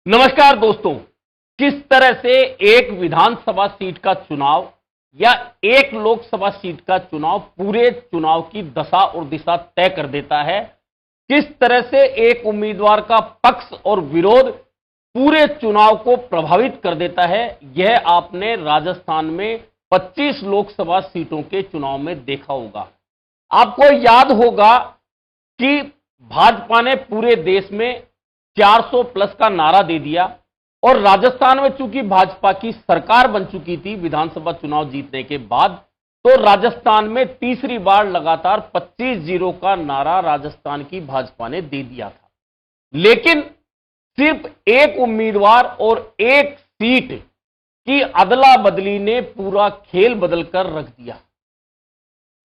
नमस्कार दोस्तों। किस तरह से एक विधानसभा सीट का चुनाव या एक लोकसभा सीट का चुनाव पूरे चुनाव की दशा और दिशा तय कर देता है, किस तरह से एक उम्मीदवार का पक्ष और विरोध पूरे चुनाव को प्रभावित कर देता है, यह आपने राजस्थान में 25 लोकसभा सीटों के चुनाव में देखा होगा। आपको याद होगा कि भाजपा ने पूरे देश में 400 प्लस का नारा दे दिया और राजस्थान में चूंकि भाजपा की सरकार बन चुकी थी विधानसभा चुनाव जीतने के बाद, तो राजस्थान में तीसरी बार लगातार 25-0 का नारा राजस्थान की भाजपा ने दे दिया था। लेकिन सिर्फ एक उम्मीदवार और एक सीट की अदला बदली ने पूरा खेल बदलकर रख दिया।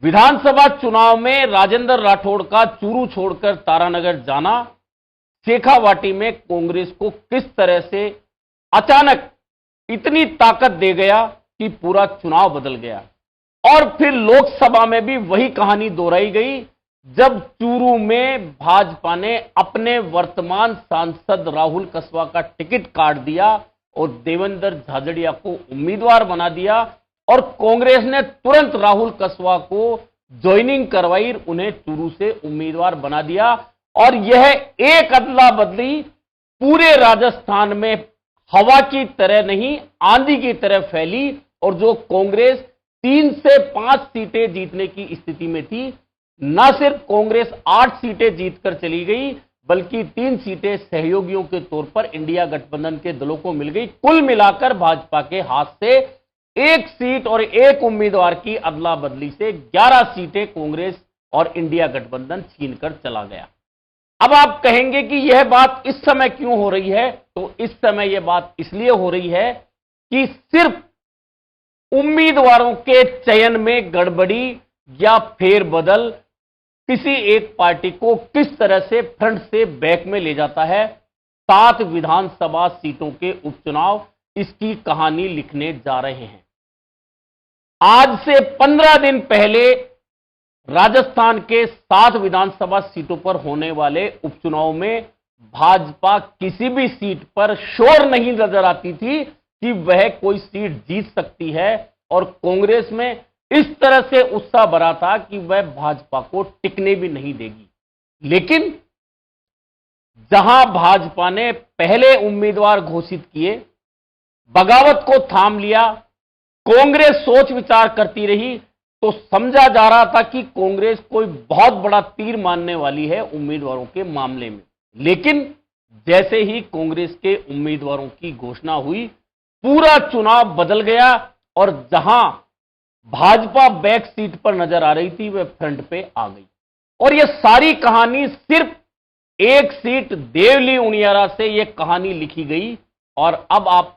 विधानसभा चुनाव में राजेंद्र राठौड़ का चूरू छोड़कर तारानगर जाना शेखावाटी में कांग्रेस को किस तरह से अचानक इतनी ताकत दे गया कि पूरा चुनाव बदल गया। और फिर लोकसभा में भी वही कहानी दोहराई गई जब चूरू में भाजपा ने अपने वर्तमान सांसद राहुल कसवा का टिकट काट दिया और देवेंद्र झाझड़िया को उम्मीदवार बना दिया और कांग्रेस ने तुरंत राहुल कसवा को ज्वाइनिंग करवाई, उन्हें चूरू से उम्मीदवार बना दिया। और यह एक अदला बदली पूरे राजस्थान में हवा की तरह नहीं, आंधी की तरह फैली और जो कांग्रेस 3 से 5 सीटें जीतने की स्थिति में थी, न सिर्फ कांग्रेस 8 सीटें जीतकर चली गई बल्कि 3 सीटें सहयोगियों के तौर पर इंडिया गठबंधन के दलों को मिल गई। कुल मिलाकर भाजपा के हाथ से 1 सीट और 1 उम्मीदवार की अदला बदली से 11 सीटें कांग्रेस और इंडिया गठबंधन छीनकर चला गया। अब आप कहेंगे कि यह बात इस समय क्यों हो रही है, तो इस समय यह बात इसलिए हो रही है कि सिर्फ उम्मीदवारों के चयन में गड़बड़ी या फेरबदल किसी एक पार्टी को किस तरह से फ्रंट से बैक में ले जाता है। 7 विधानसभा सीटों के उपचुनाव इसकी कहानी लिखने जा रहे हैं। आज से 15 दिन पहले राजस्थान के 7 विधानसभा सीटों पर होने वाले उपचुनाव में भाजपा किसी भी सीट पर श्योर नहीं नजर आती थी कि वह कोई सीट जीत सकती है और कांग्रेस में इस तरह से उत्साह भरा था कि वह भाजपा को टिकने भी नहीं देगी। लेकिन जहां भाजपा ने पहले उम्मीदवार घोषित किए, बगावत को थाम लिया, कांग्रेस सोच विचार करती रही, तो समझा जा रहा था कि कांग्रेस कोई बहुत बड़ा तीर मारने वाली है उम्मीदवारों के मामले में। लेकिन जैसे ही कांग्रेस के उम्मीदवारों की घोषणा हुई, पूरा चुनाव बदल गया और जहां भाजपा बैक सीट पर नजर आ रही थी वह फ्रंट पे आ गई। और यह सारी कहानी सिर्फ एक सीट देवली उनियारा से यह कहानी लिखी गई। और अब आप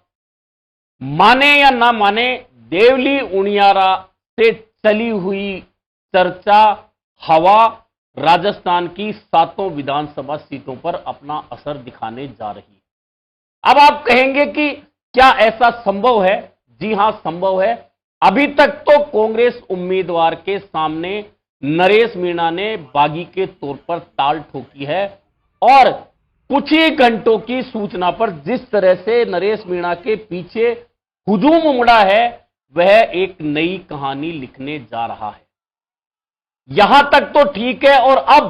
माने या ना माने, देवली उनियारा से चली हुई चर्चा, हवा राजस्थान की 7 विधानसभा सीटों पर अपना असर दिखाने जा रही है। अब आप कहेंगे कि क्या ऐसा संभव है? जी हां, संभव है। अभी तक तो कांग्रेस उम्मीदवार के सामने नरेश मीणा ने बागी के तौर पर ताल ठोकी है और कुछ ही घंटों की सूचना पर जिस तरह से नरेश मीणा के पीछे हुजूम उमड़ा है, वह एक नई कहानी लिखने जा रहा है। यहां तक तो ठीक है। और अब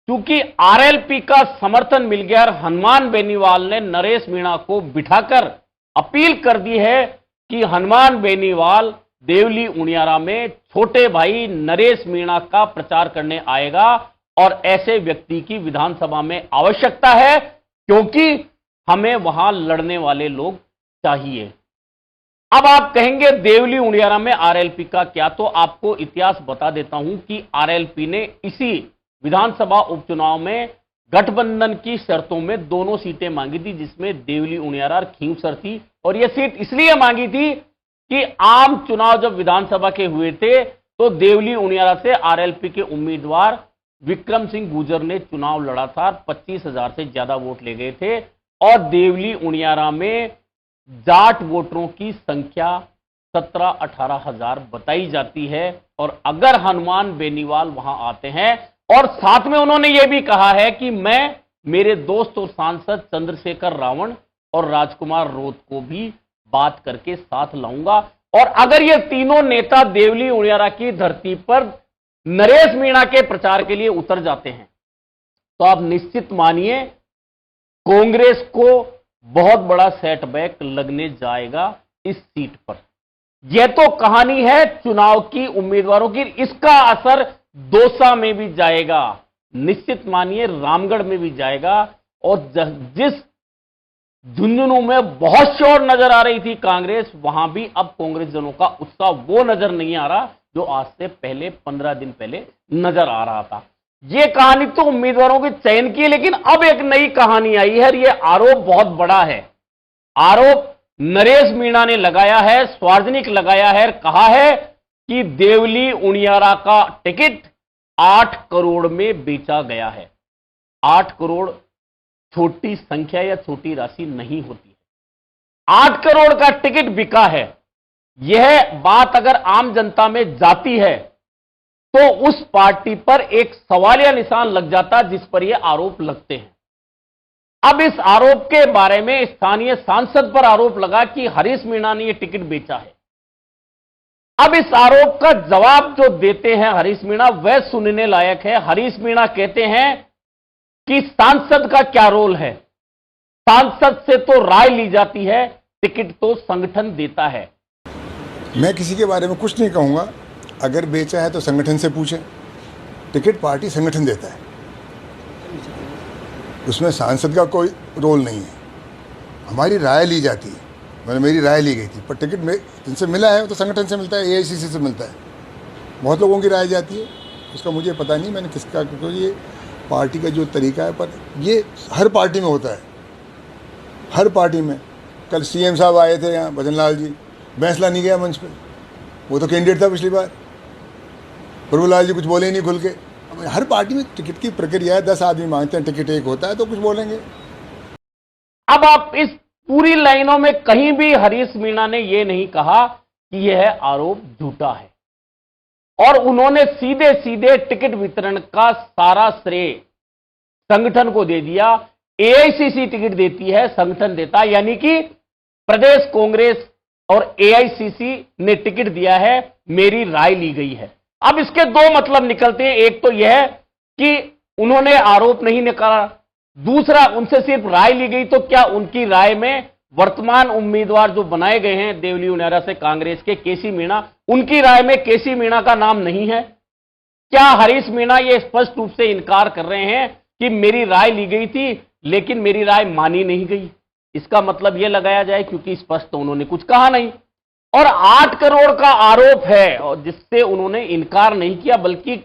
चूंकि आरएलपी का समर्थन मिल गया और हनुमान बेनीवाल ने नरेश मीणा को बिठाकर अपील कर दी है कि हनुमान बेनीवाल देवली उनियारा में छोटे भाई नरेश मीणा का प्रचार करने आएगा और ऐसे व्यक्ति की विधानसभा में आवश्यकता है क्योंकि हमें वहां लड़ने वाले लोग चाहिए। अब आप कहेंगे देवली उनियारा में आरएलपी का क्या, तो आपको इतिहास बता देता हूं कि आरएलपी ने इसी विधानसभा उपचुनाव में गठबंधन की शर्तों में दोनों सीटें मांगी थी, जिसमें देवली उनियारा और खींवसर थी। और यह सीट इसलिए मांगी थी कि आम चुनाव जब विधानसभा के हुए थे तो देवली उनियारा से आरएलपी के उम्मीदवार विक्रम सिंह गुर्जर ने चुनाव लड़ा था, 25,000 से ज्यादा वोट ले गए थे। और देवली उनियारा में जाट वोटरों की संख्या 17-18 हजार बताई जाती है। और अगर हनुमान बेनीवाल वहां आते हैं और साथ में उन्होंने यह भी कहा है कि मैं मेरे दोस्त और सांसद चंद्रशेखर रावण और राजकुमार रोत को भी बात करके साथ लाऊंगा। और अगर ये तीनों नेता देवली उड़ियारा की धरती पर नरेश मीणा के प्रचार के लिए उतर जाते हैं तो आप निश्चित मानिए कांग्रेस को बहुत बड़ा सेटबैक लगने जाएगा इस सीट पर। यह तो कहानी है चुनाव की उम्मीदवारों की, इसका असर दौसा में भी जाएगा, निश्चित मानिए रामगढ़ में भी जाएगा। और जिस झुंझुनू में बहुत शोर नजर आ रही थी कांग्रेस, वहां भी अब कांग्रेस जनों का उत्साह वो नजर नहीं आ रहा जो आज से पहले 15 दिन पहले नजर आ रहा था। यह कहानी तो उम्मीदवारों के चयन की है, लेकिन अब एक नई कहानी आई है। यह आरोप बहुत बड़ा है। आरोप नरेश मीणा ने लगाया है, सार्वजनिक लगाया है, कहा है कि देवली उड़ियारा का टिकट 8 करोड़ में बेचा गया है। 8 करोड़ छोटी संख्या या छोटी राशि नहीं होती है। 8 करोड़ का टिकट बिका है। यह बात अगर आम जनता में जाती है तो उस पार्टी पर एक सवालिया निशान लग जाता जिस पर यह आरोप लगते हैं। अब इस आरोप के बारे में स्थानीय सांसद पर आरोप लगा कि हरीश मीणा ने यह टिकट बेचा है। अब इस आरोप का जवाब जो देते हैं हरीश मीणा, वह सुनने लायक है। हरीश मीणा कहते हैं कि सांसद का क्या रोल है, सांसद से तो राय ली जाती है, टिकट तो संगठन देता है। मैं किसी के बारे में कुछ नहीं कहूंगा, अगर बेचा है तो संगठन से पूछें। टिकट पार्टी संगठन देता है, उसमें सांसद का कोई रोल नहीं है। हमारी राय ली जाती है, मैंने मेरी राय ली गई थी, पर टिकट में जिनसे मिला है तो संगठन से मिलता है, एआईसीसी से मिलता है। बहुत लोगों की राय जाती है, उसका मुझे पता नहीं मैंने किसका, क्योंकि ये पार्टी का जो तरीका है, पर ये हर पार्टी में होता है, हर पार्टी में। कल सीएम साहब आए थे यहाँ, भजन लाल जी, बैंसला नहीं गया मंच पे, वो तो कैंडिडेट था पिछली बार। प्रभुलाल जी कुछ बोले ही नहीं खुल के। अब हर पार्टी में टिकट की प्रक्रिया है, 10 आदमी मांगते हैं, टिकट एक होता है तो कुछ बोलेंगे। अब आप इस पूरी लाइनों में कहीं भी हरीश मीणा ने यह नहीं कहा कि यह आरोप झूठा है, और उन्होंने सीधे सीधे टिकट वितरण का सारा श्रेय संगठन को दे दिया। एआईसीसी टिकट देती है, संगठन देता है, यानी कि प्रदेश कांग्रेस और एआईसीसी ने टिकट दिया है, मेरी राय ली गई है। अब इसके दो मतलब निकलते हैं। एक तो यह कि उन्होंने आरोप नहीं निकाला, दूसरा उनसे सिर्फ राय ली गई, तो क्या उनकी राय में वर्तमान उम्मीदवार जो बनाए गए हैं देवली उड़ियारा से कांग्रेस के केसी मीणा, उनकी राय में केसी मीणा का नाम नहीं है? क्या हरीश मीणा ये स्पष्ट रूप से इनकार कर रहे हैं कि मेरी राय ली गई थी लेकिन मेरी राय मानी नहीं गई? इसका मतलब यह लगाया जाए, क्योंकि स्पष्ट तो उन्होंने कुछ कहा नहीं। और 8 करोड़ का आरोप है, और जिससे उन्होंने इनकार नहीं किया, बल्कि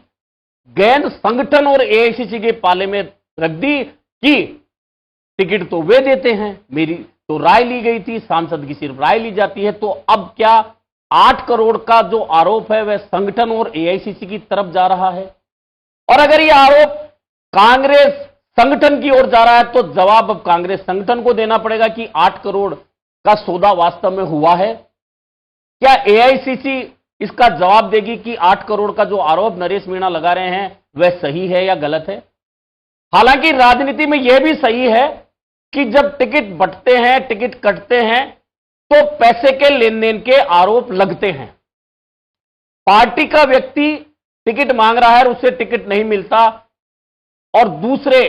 गेंद संगठन और एआईसीसी के पाले में रख दी कि टिकट तो वे देते हैं, मेरी तो राय ली गई थी, सांसद की सिर्फ राय ली जाती है। तो अब क्या 8 करोड़ का जो आरोप है वह संगठन और एआईसीसी की तरफ जा रहा है? और अगर यह आरोप कांग्रेस संगठन की ओर जा रहा है तो जवाब अब कांग्रेस संगठन को देना पड़ेगा कि 8 करोड़ का सौदा वास्तव में हुआ है। क्या एआईसीसी इसका जवाब देगी कि 8 करोड़ का जो आरोप नरेश मीणा लगा रहे हैं वह सही है या गलत है? हालांकि राजनीति में यह भी सही है कि जब टिकट बंटते हैं, टिकट कटते हैं, तो पैसे के लेन देन के आरोप लगते हैं। पार्टी का व्यक्ति टिकट मांग रहा है और उसे टिकट नहीं मिलता और दूसरे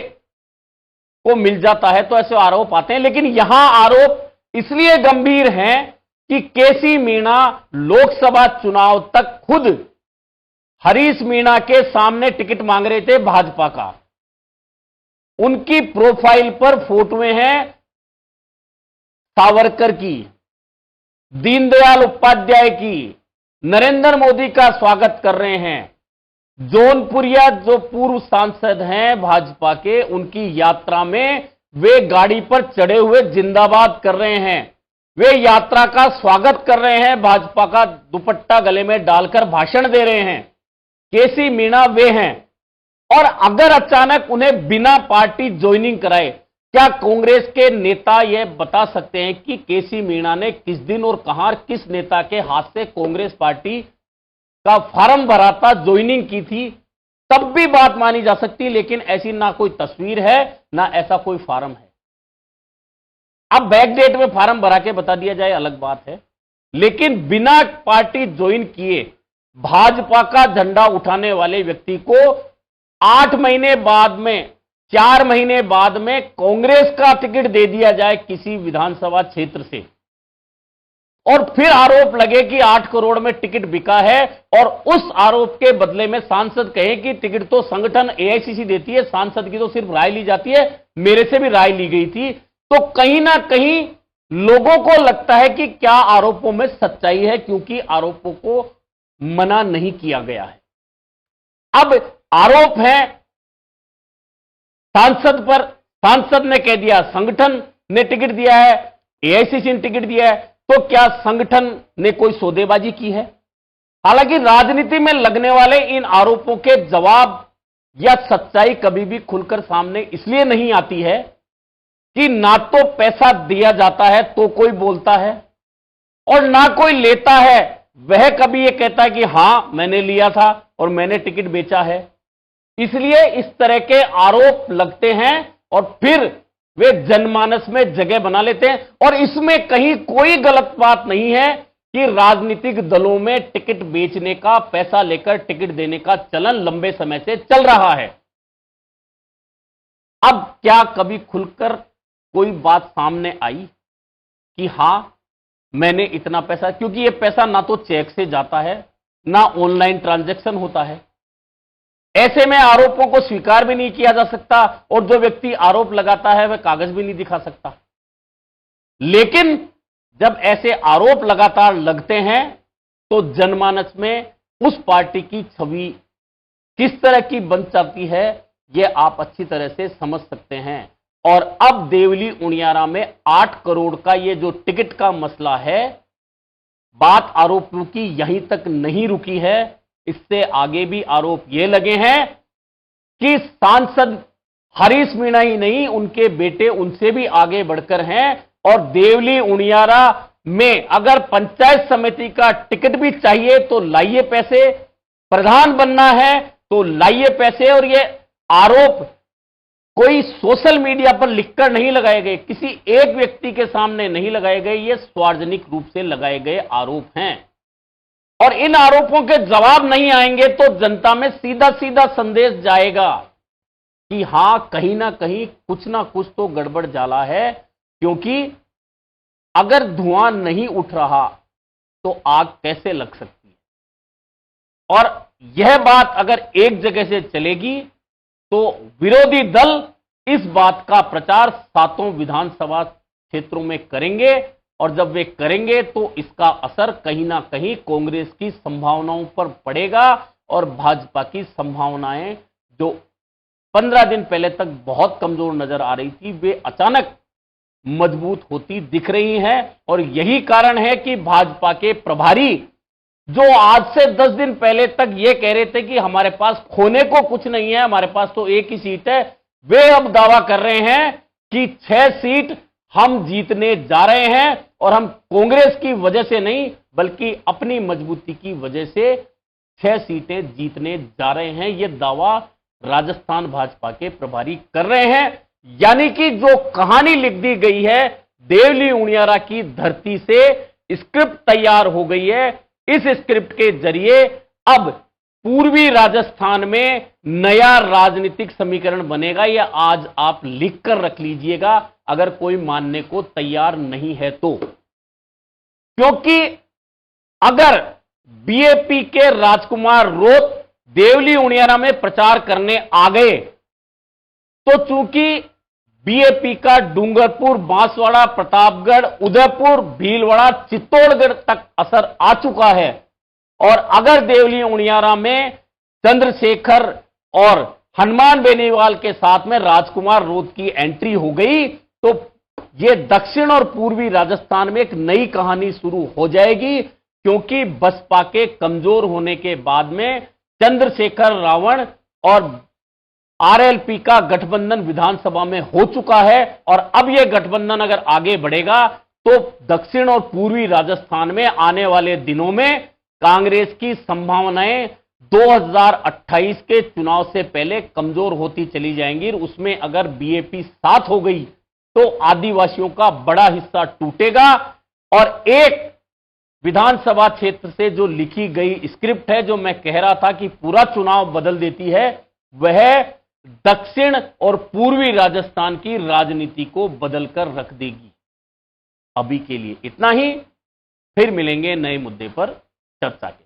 को मिल जाता है, तो ऐसे आरोप आते हैं। लेकिन यहां आरोप इसलिए गंभीर हैं कि केसी मीणा लोकसभा चुनाव तक खुद हरीश मीणा के सामने टिकट मांग रहे थे भाजपा का। उनकी प्रोफाइल पर फोटोएं हैं सावरकर की, दीनदयाल उपाध्याय की, नरेंद्र मोदी का स्वागत कर रहे हैं। जौनपुरिया जो पूर्व सांसद हैं भाजपा के, उनकी यात्रा में वे गाड़ी पर चढ़े हुए जिंदाबाद कर रहे हैं, वे यात्रा का स्वागत कर रहे हैं, भाजपा का दुपट्टा गले में डालकर भाषण दे रहे हैं। केसी मीणा वे हैं। और अगर अचानक उन्हें बिना पार्टी ज्वाइनिंग कराए, क्या कांग्रेस के नेता यह बता सकते हैं कि केसी मीणा ने किस दिन और कहां किस नेता के हाथ से कांग्रेस पार्टी का फॉर्म भरा था, ज्वाइनिंग की थी, तब भी बात मानी जा सकती, लेकिन ऐसी ना कोई तस्वीर है ना ऐसा कोई फार्म है। अब बैकडेट में फार्म भरा के बता दिया जाए अलग बात है, लेकिन बिना पार्टी ज्वाइन किए भाजपा का झंडा उठाने वाले व्यक्ति को 8 महीने बाद में, 4 महीने बाद में कांग्रेस का टिकट दे दिया जाए किसी विधानसभा क्षेत्र से, और फिर आरोप लगे कि 8 करोड़ में टिकट बिका है, और उस आरोप के बदले में सांसद कहे कि टिकट तो संगठन एआईसीसी देती है, सांसद की तो सिर्फ राय ली जाती है, मेरे से भी राय ली गई थी। तो कहीं ना कहीं लोगों को लगता है कि क्या आरोपों में सच्चाई है, क्योंकि आरोपों को मना नहीं किया गया है। अब आरोप है सांसद पर, सांसद ने कह दिया संगठन ने टिकट दिया है, एआईसीसी ने टिकट दिया है, तो क्या संगठन ने कोई सौदेबाजी की है? हालांकि राजनीति में लगने वाले इन आरोपों के जवाब या सच्चाई कभी भी खुलकर सामने इसलिए नहीं आती है कि ना तो पैसा दिया जाता है तो कोई बोलता है, और ना कोई लेता है वह कभी यह कहता है कि हां मैंने लिया था और मैंने टिकट बेचा है। इसलिए इस तरह के आरोप लगते हैं और फिर वे जनमानस में जगह बना लेते हैं, और इसमें कहीं कोई गलत बात नहीं है कि राजनीतिक दलों में टिकट बेचने का, पैसा लेकर टिकट देने का चलन लंबे समय से चल रहा है। अब क्या कभी खुलकर कोई बात सामने आई कि हां मैंने इतना पैसा, क्योंकि यह पैसा ना तो चेक से जाता है ना ऑनलाइन ट्रांजैक्शन होता है, ऐसे में आरोपों को स्वीकार भी नहीं किया जा सकता, और जो व्यक्ति आरोप लगाता है वह कागज भी नहीं दिखा सकता। लेकिन जब ऐसे आरोप लगातार लगते हैं तो जनमानस में उस पार्टी की छवि किस तरह की बन जाती है यह आप अच्छी तरह से समझ सकते हैं। और अब देवली उनियारा में 8 करोड़ का यह जो टिकट का मसला है, बात आरोपों की यहीं तक नहीं रुकी है, इससे आगे भी आरोप ये लगे हैं कि सांसद हरीश मीणा ही नहीं, उनके बेटे उनसे भी आगे बढ़कर हैं, और देवली उनियारा में अगर पंचायत समिति का टिकट भी चाहिए तो लाइए पैसे, प्रधान बनना है तो लाइए पैसे। और ये आरोप कोई सोशल मीडिया पर लिखकर नहीं लगाए गए, किसी एक व्यक्ति के सामने नहीं लगाए गए, ये सार्वजनिक रूप से लगाए गए आरोप हैं। और इन आरोपों के जवाब नहीं आएंगे तो जनता में सीधा सीधा संदेश जाएगा कि हां कहीं ना कुछ तो गड़बड़ जाला है, क्योंकि अगर धुआं नहीं उठ रहा तो आग कैसे लग सकती है। और यह बात अगर एक जगह से चलेगी तो विरोधी दल इस बात का प्रचार 7 विधानसभा क्षेत्रों में करेंगे, और जब वे करेंगे तो इसका असर कहीं ना कहीं कांग्रेस की संभावनाओं पर पड़ेगा, और भाजपा की संभावनाएं जो 15 दिन पहले तक बहुत कमजोर नजर आ रही थी वे अचानक मजबूत होती दिख रही हैं। और यही कारण है कि भाजपा के प्रभारी जो आज से 10 दिन पहले तक ये कह रहे थे कि हमारे पास खोने को कुछ नहीं है, हमारे पास तो एक ही सीट है, वे अब दावा कर रहे हैं कि 6 सीट हम जीतने जा रहे हैं, और हम कांग्रेस की वजह से नहीं बल्कि अपनी मजबूती की वजह से 6 सीटें जीतने जा रहे हैं। यह दावा राजस्थान भाजपा के प्रभारी कर रहे हैं। यानी कि जो कहानी लिख दी गई है देवली उनियारा की धरती से, स्क्रिप्ट तैयार हो गई है। इस स्क्रिप्ट के जरिए अब पूर्वी राजस्थान में नया राजनीतिक समीकरण बनेगा। यह आज आप लिख कर रख लीजिएगा अगर कोई मानने को तैयार नहीं है तो, क्योंकि अगर बीएपी के राजकुमार रोत देवली उनियारा में प्रचार करने आ गए तो चूंकि बीएपी का डूंगरपुर, बांसवाड़ा, प्रतापगढ़, उदयपुर, भीलवाड़ा, चित्तौड़गढ़ तक असर आ चुका है, और अगर देवली उनियारा में चंद्रशेखर और हनुमान बेनीवाल के साथ में राजकुमार रोत की एंट्री हो गई तो यह दक्षिण और पूर्वी राजस्थान में एक नई कहानी शुरू हो जाएगी, क्योंकि बसपा के कमजोर होने के बाद में चंद्रशेखर रावण और आरएलपी का गठबंधन विधानसभा में हो चुका है, और अब यह गठबंधन अगर आगे बढ़ेगा तो दक्षिण और पूर्वी राजस्थान में आने वाले दिनों में कांग्रेस की संभावनाएं 2028 के चुनाव से पहले कमजोर होती चली जाएंगी। उसमें अगर बीएपी साथ हो गई तो आदिवासियों का बड़ा हिस्सा टूटेगा और एक विधानसभा क्षेत्र से जो लिखी गई स्क्रिप्ट है, जो मैं कह रहा था कि पूरा चुनाव बदल देती है, वह दक्षिण और पूर्वी राजस्थान की राजनीति को बदलकर रख देगी। अभी के लिए इतना ही, फिर मिलेंगे नए मुद्दे पर चर्चा के।